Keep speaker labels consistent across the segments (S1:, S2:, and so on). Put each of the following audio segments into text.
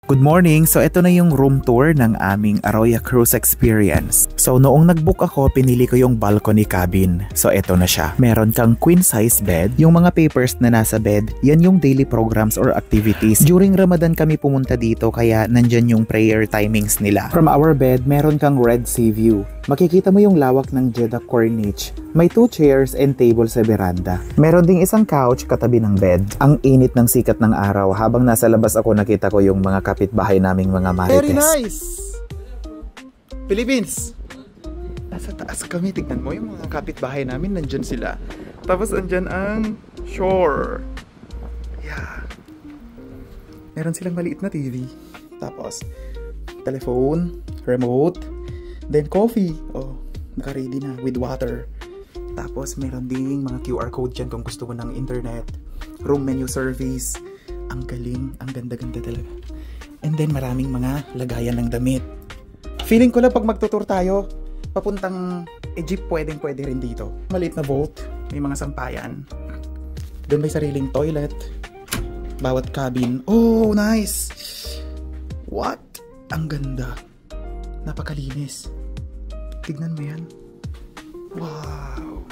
S1: Good morning! So ito na yung room tour ng aming Arroyo Cruise experience. So noong nag-book ako, pinili ko yung balcony cabin. So ito na siya. Meron kang queen size bed. Yung mga papers na nasa bed, yan yung daily programs or activities. During Ramadan kami pumunta dito kaya nandyan yung prayer timings nila. From our bed, meron kang Red Sea view. Makikita mo yung lawak ng Jeddah Corniche. May 2 chairs and table sa veranda. Meron ding isang couch katabi ng bed. Ang init ng sikat ng araw. Habang nasa labas ako, nakita ko yung mga kapitbahay naming mga marites.
S2: Very nice! Philippines! Nasa taas kami. Tignan mo yung mga kapitbahay namin. Nandyan sila. Tapos andyan ang shore. Yeah. Meron silang maliit na TV. Tapos, telephone, remote, then coffee. Oh, naka-ready na with water. Tapos meron ding mga QR code dyan kung gusto mo ng internet. Room menu service. Ang galing. Ang ganda-ganda talaga. And then maraming mga lagayan ng damit. Feeling ko lang pag magtutur tayo, papuntang Egypt, pwedeng-pwede rin dito. Maliit na boat. May mga sampayan. Doon may sariling toilet. Bawat cabin. Oh, nice! What? Ang ganda. Napakalinis. Tignan mo yan. Wow.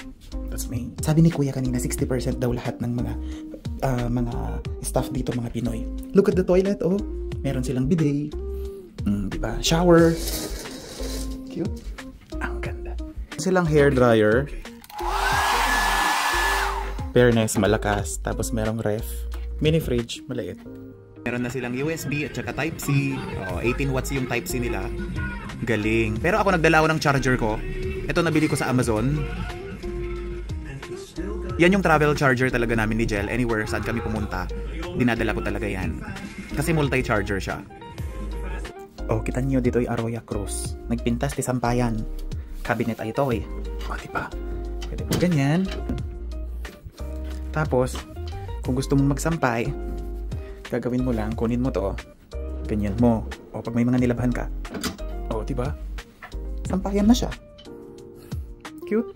S2: Tapos may, sabi ni Kuya kanina, 60% daw lahat ng mga staff dito, mga Pinoy. Look at the toilet, oh. Meron silang bidet. Diba? Shower. Cute. Ang ganda. Silang hair dryer. Fairness, malakas. Tapos merong ref. Mini fridge, maliit. Meron na silang USB at saka Type-C. 18 watts yung Type-C nila. Galing. Pero ako nagdala ako ng charger ko. Ito nabili ko sa Amazon. Yan yung travel charger talaga namin ni Jel. Anywhere saan kami pumunta, dinadala ko talaga yan. Kasi multi-charger siya. Oh, kita niyo dito yung Arroyo Cruise. Nagpintas di sampayan. Cabinet ay ito eh. O, diba? Pwede mo ganyan. Tapos, kung gusto mong magsampay, gagawin mo lang, kunin mo to. Ganyan mo. O, pag may mga nilabhan ka. O, diba? Sampayan na siya. Cute.